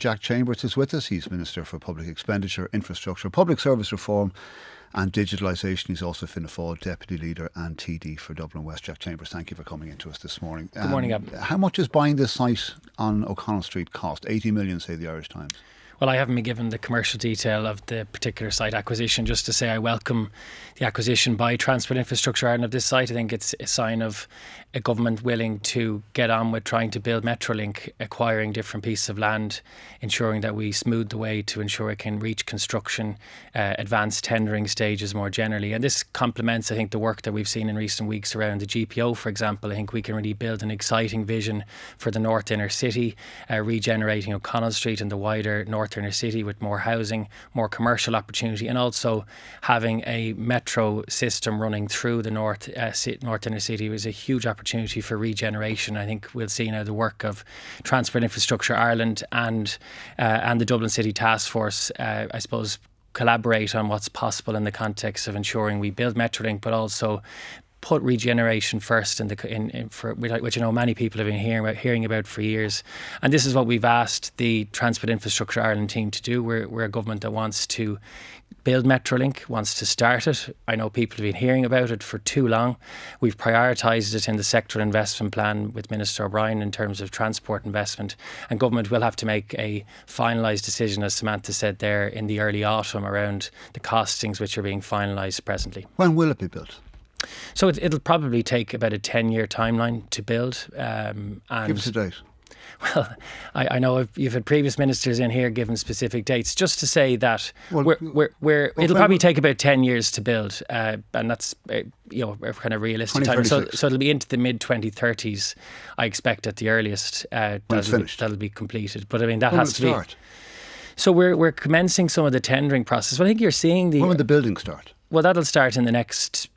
Jack Chambers is with us. He's Minister for Public Expenditure, Infrastructure, Public Service Reform and Digitalisation. He's also Fianna Fáil Deputy Leader and TD for Dublin West. Jack Chambers, thank you for coming into us this morning. Good morning, Gavin. How much is buying this site on O'Connell Street cost? 80 million, say the Irish Times. Well, I haven't been given the commercial detail of the particular site acquisition. Just to say I welcome the acquisition by Transport Infrastructure Ireland of this site. I think it's a sign of a government willing to get on with trying to build MetroLink, acquiring different pieces of land, ensuring that we smooth the way to ensure it can reach construction, advanced tendering stages more generally. And this complements, I think, the work that we've seen in recent weeks around the GPO, for example. I think we can really build an exciting vision for the North Inner City, regenerating O'Connell Street and the wider North Inner City with more housing, more commercial opportunity, and also having a metro system running through the North Inner City was a huge opportunity for regeneration. I think we'll see now the work of Transport Infrastructure Ireland and the Dublin City Task Force, I suppose, collaborate on what's possible in the context of ensuring we build MetroLink, but also put regeneration first, which I know many people have been hearing about for years. And this is what we've asked the Transport Infrastructure Ireland team to do. We're a government that wants to build MetroLink, wants to start it. I know people have been hearing about it for too long. We've prioritised it in the sectoral investment plan with Minister O'Brien in terms of transport investment, and government will have to make a finalised decision, as Samantha said there, in the early autumn around the costings which are being finalised presently. When will it be built? So it'll probably take about a 10-year timeline to build. And give us a date. Well, I know you've had previous ministers in here giving specific dates. Just to say that it'll probably take about 10 years to build, and that's a kind of realistic time. So it'll be into the mid-2030s, I expect, at the earliest. That'll be completed. But I mean, that has to be. So we're commencing some of the tendering process. Well, I think you're seeing when will the building start? Well, that'll start in the next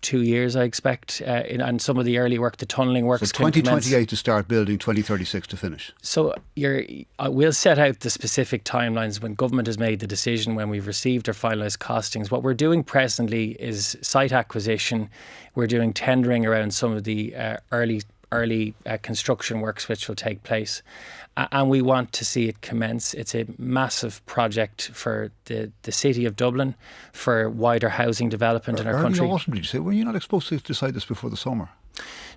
2 years, I expect, and some of the early work, the tunnelling works. So 2028 to start building, 2036 to finish. So we'll set out the specific timelines when government has made the decision, when we've received our finalised costings. What we're doing presently is site acquisition. We're doing tendering around some of the early construction works which will take place, and we want to see it commence. It's a massive project for the city of Dublin, for wider housing development in our country. Autumn, did you say? Were you not supposed to decide this before the summer?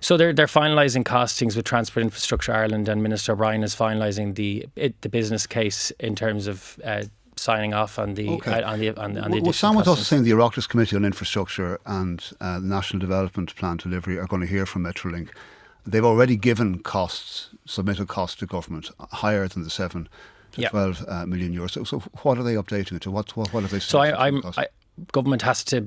So they're finalising costings with Transport Infrastructure Ireland, and Minister O'Brien is finalising the business case in terms of signing off on the Well, Sam was also saying the Oireachtas Committee on Infrastructure and the National Development Plan delivery are going to hear from MetroLink. They've already given submitted costs to government higher than the 7 to 12 million euros. So what are they updating it to? What have they said? So government has to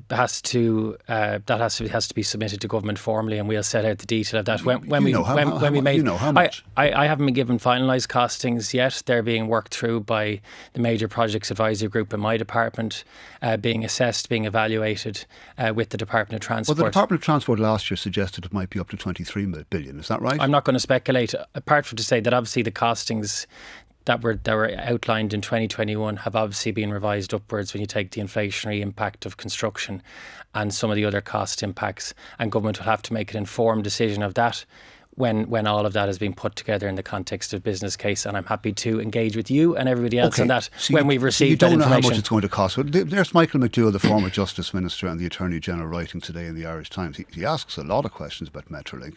be submitted to government formally, and we'll set out the detail of that how much? I haven't been given finalised costings yet. They're being worked through by the major projects advisory group in my department, being assessed, being evaluated with the Department of Transport. Well, the Department of Transport last year suggested it might be up to 23 billion. Is that right? I'm not going to speculate, apart from to say that obviously the costings that were outlined in 2021 have obviously been revised upwards when you take the inflationary impact of construction and some of the other cost impacts, and government will have to make an informed decision of that when all of that has been put together in the context of business case. And I'm happy to engage with you and everybody else on that when we've received that information. You don't know how much it's going to cost. Well, there's Michael McDowell, the former Justice Minister and the Attorney General, writing today in the Irish Times. He asks a lot of questions about MetroLink.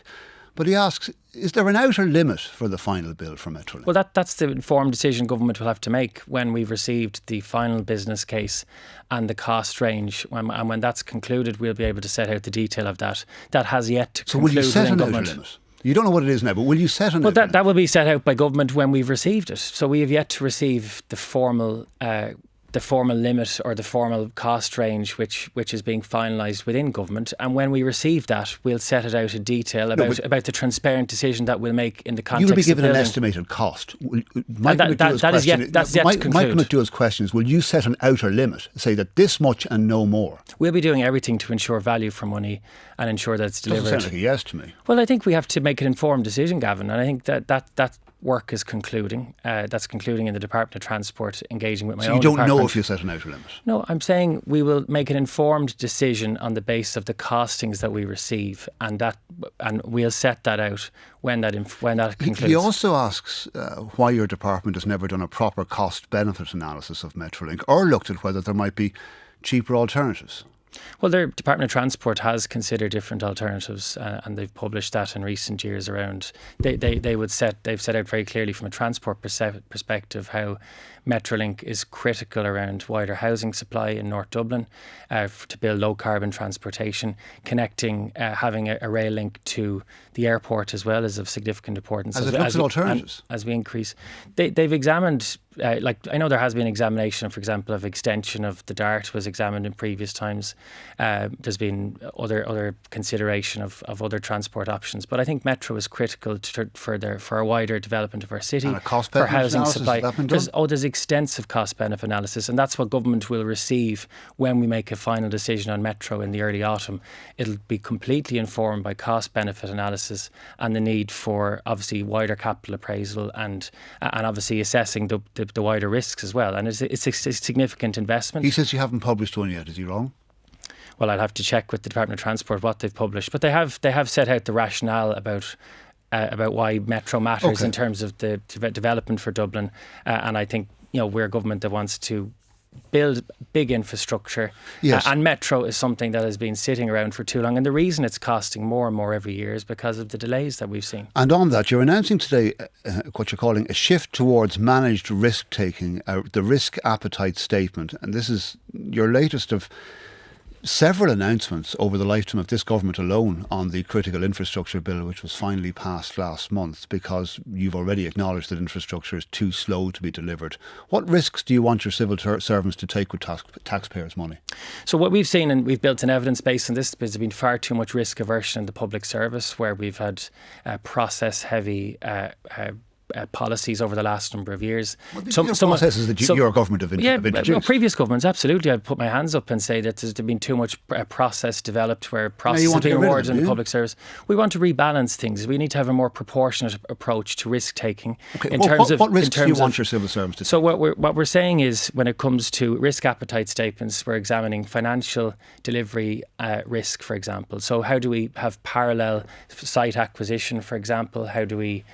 But he asks, is there an outer limit for the final bill for MetroLink? Well, that's the informed decision government will have to make when we've received the final business case and the cost range. And when that's concluded, we'll be able to set out the detail of that. That has yet to conclude. So will you set an outer limit? You don't know what it is now, but will you set an outer limit? That will be set out by government when we've received it. So we have yet to receive the formal limit or the formal cost range which is being finalised within government, and when we receive that we'll set it out in detail about the transparent decision that we'll make in the context of you'll be given an estimated cost. That's yet to conclude. Michael McDowell's question is, will you set an outer limit, say that this much and no more? We'll be doing everything to ensure value for money and ensure that it's delivered. Doesn't sound like a yes to me. Well, I think we have to make an informed decision, Gavin, and I think that work is concluding. That's concluding in the Department of Transport, engaging with my own So you don't department. know if you set an outer limit? No, I'm saying we will make an informed decision on the basis of the costings that we receive, and we'll set that out when that concludes. He also asks why your department has never done a proper cost-benefit analysis of MetroLink or looked at whether there might be cheaper alternatives. Well, the Department of Transport has considered different alternatives, and they've published that in recent years around. They've set out very clearly from a transport perspective how MetroLink is critical around wider housing supply in North Dublin to build low carbon transportation. Connecting, having a rail link to the airport as well is of significant importance. As it looks at alternatives. As we increase, they've examined. I know there has been examination, for example, of extension of the DART was examined in previous times. There's been other consideration of other transport options, but I think Metro is critical for a wider development of our city, and a cost for benefit housing analysis, supply. has that been done? There's extensive cost benefit analysis, and that's what government will receive when we make a final decision on Metro in the early autumn. It'll be completely informed by cost benefit analysis and the need for obviously wider capital appraisal and obviously assessing the wider risks as well. And it's a significant investment. He says you haven't published one yet. Is he wrong? Well, I'll have to check with the Department of Transport what they've published, but they have set out the rationale about why Metro matters in terms of the development for Dublin, and I think we're a government that wants to build big infrastructure. Yes. And Metro is something that has been sitting around for too long, and the reason it's costing more and more every year is because of the delays that we've seen. And on that, you're announcing today what you're calling a shift towards managed risk taking, the risk appetite statement, and this is your latest of several announcements over the lifetime of this government alone on the critical infrastructure bill, which was finally passed last month, because you've already acknowledged that infrastructure is too slow to be delivered. What risks do you want your civil servants to take with taxpayers' money? So what we've seen, and we've built an evidence base on this, there's been far too much risk aversion in the public service, where we've had process-heavy policies over the last number of years. Some processes that your government have introduced. Well, previous governments, absolutely. I'd put my hands up and say that there's been too much process developed where process is being rewarded in the public service. We want to rebalance things. We need to have a more proportionate approach to risk taking. Okay. What risks do you want your civil servants to take? So what we're saying is, when it comes to risk appetite statements, we're examining financial delivery risk, for example. So how do we have parallel site acquisition, for example? How do we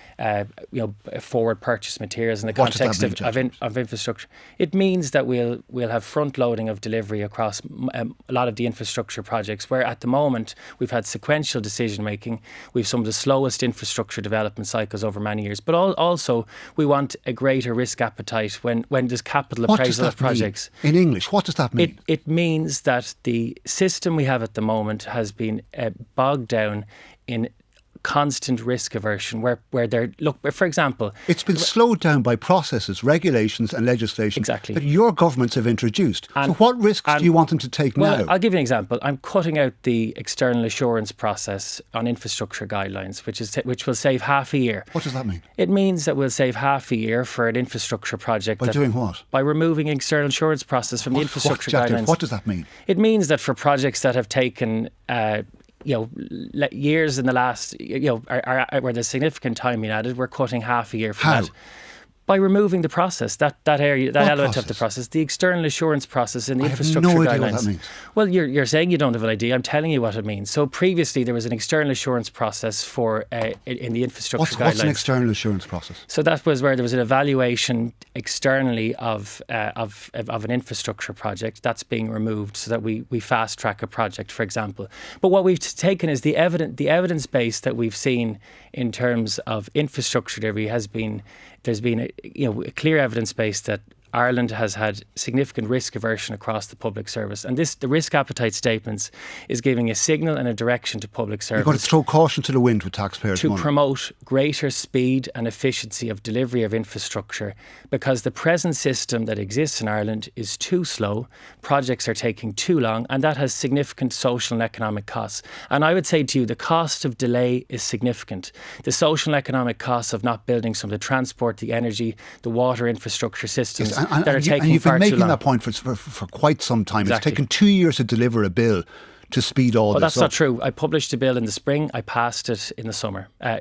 forward purchase materials in the context of infrastructure? It means that we'll have front loading of delivery across a lot of the infrastructure projects, where at the moment we've had sequential decision making. We've some of the slowest infrastructure development cycles over many years, but also we want a greater risk appetite when there's capital appraisal of projects. In English, what does that mean? It means that the system we have at the moment has been bogged down in constant risk aversion, where for example, it's been slowed down by processes, regulations and legislation that your governments have introduced. So what risks do you want them to take now? I'll give you an example. I'm cutting out the external assurance process on infrastructure guidelines, which will save half a year. What does that mean? It means that we'll save half a year for an infrastructure project. By doing what? By removing external assurance process from the infrastructure guidelines. What does that mean? It means that for projects that have taken years in the last, where there's significant time being added, we're cutting half a year for that. By removing the process, that element of the process, the external assurance process in the infrastructure guidelines. I have no idea what that means. Well, you're saying you don't have an idea. I'm telling you what it means. So previously there was an external assurance process for in the infrastructure guidelines. What's an external assurance process? So that was where there was an evaluation externally of an infrastructure project that's being removed, so that we fast track a project, for example. But what we've taken is the evidence base that we've seen in terms of infrastructure delivery has been. There's been a clear evidence base that Ireland has had significant risk aversion across the public service, and the risk appetite statements is giving a signal and a direction to public service. You've got to throw caution to the wind with taxpayers' money. To promote greater speed and efficiency of delivery of infrastructure, because the present system that exists in Ireland is too slow, projects are taking too long, and that has significant social and economic costs. And I would say to you, the cost of delay is significant. The social and economic costs of not building some of the transport, the energy, the water infrastructure systems that are taking far too long. And you've been making that point for quite some time. Exactly. It's taken 2 years to deliver a bill to speed all well, this that's up? not true. I published a bill in the spring. I passed it in the summer. I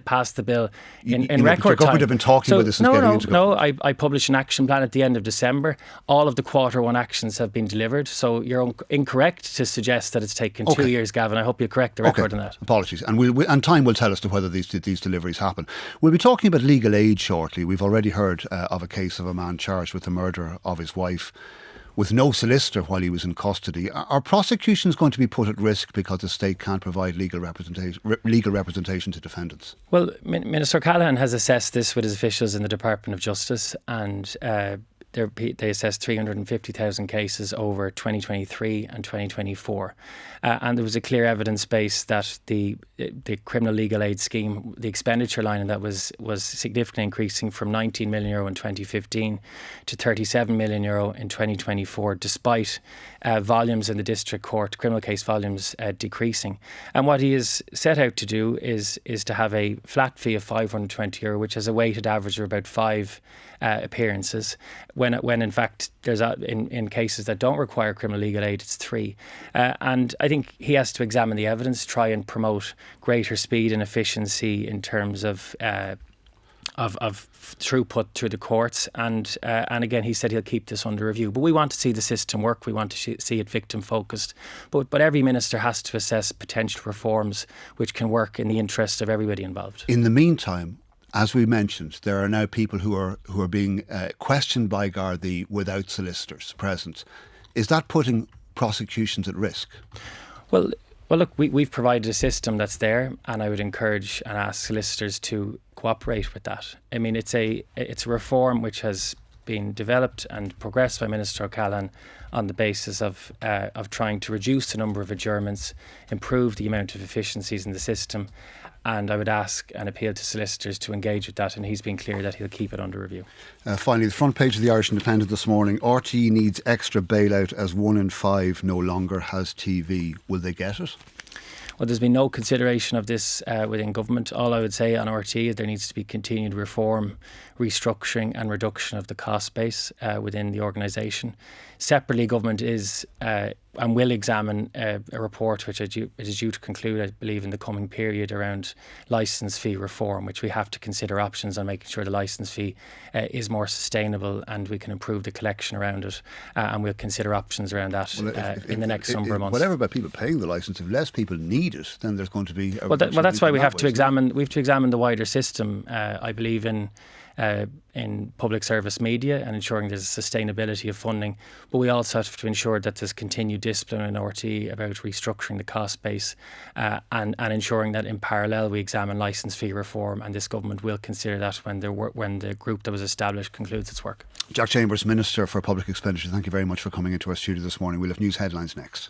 passed the bill in record time. The government have been talking about this since getting into government. I published an action plan at the end of December. All of the quarter 1 actions have been delivered. So you're incorrect to suggest that it's taken 2 years, Gavin. I hope you correct the record on that. Apologies. And time will tell us to whether these deliveries happen. We'll be talking about legal aid shortly. We've already heard of a case of a man charged with the murder of his wife with no solicitor while he was in custody. Are prosecutions going to be put at risk because the state can't provide legal representation to defendants? Well, Minister Callahan has assessed this with his officials in the Department of Justice, and they assessed 350,000 cases over 2023 and 2024. And there was a clear evidence base that the criminal legal aid scheme, the expenditure line in that was significantly increasing from €19 million in 2015 to €37 million in 2024, despite volumes in the district court, criminal case volumes decreasing. And what he has set out to do is to have a flat fee of €520, which has a weighted average of about 5 appearances, when in fact there's in cases that don't require criminal legal aid, it's 3. And I think he has to examine the evidence, try and promote greater speed and efficiency in terms of throughput through the courts, and again he said he'll keep this under review. But we want to see the system work. We want to see it victim focused. But every minister has to assess potential reforms which can work in the interest of everybody involved. In the meantime, as we mentioned, there are now people who are being questioned by Gardaí without solicitors present. Is that putting prosecutions at risk? Well, look, we've provided a system that's there, and I would encourage and ask solicitors to cooperate with that. I mean, it's a reform which has been developed and progressed by Minister O'Callaghan on the basis of trying to reduce the number of adjournments, improve the amount of efficiencies in the system. And I would ask and appeal to solicitors to engage with that, and he's been clear that he'll keep it under review. Finally, the front page of the Irish Independent this morning: RTE needs extra bailout as 1 in 5 no longer has TV. Will they get it? Well, there's been no consideration of this within government. All I would say on RTE is there needs to be continued reform, restructuring and reduction of the cost base within the organisation. Separately, government is and will examine a report which it is due to conclude, I believe, in the coming period around licence fee reform, which we have to consider options on making sure the licence fee is more sustainable and we can improve the collection around it. And we'll consider options around that in the next number of months. Whatever about people paying the licence, if less people need it, then there's going to be a that's why we have to examine the wider system. I believe in public service media and ensuring there's sustainability of funding, but we also have to ensure that there's continued discipline in RTE about restructuring the cost base and ensuring that in parallel we examine licence fee reform, and this government will consider that when the group that was established concludes its work. Jack Chambers, Minister for Public Expenditure, thank you very much for coming into our studio this morning. We'll have news headlines next.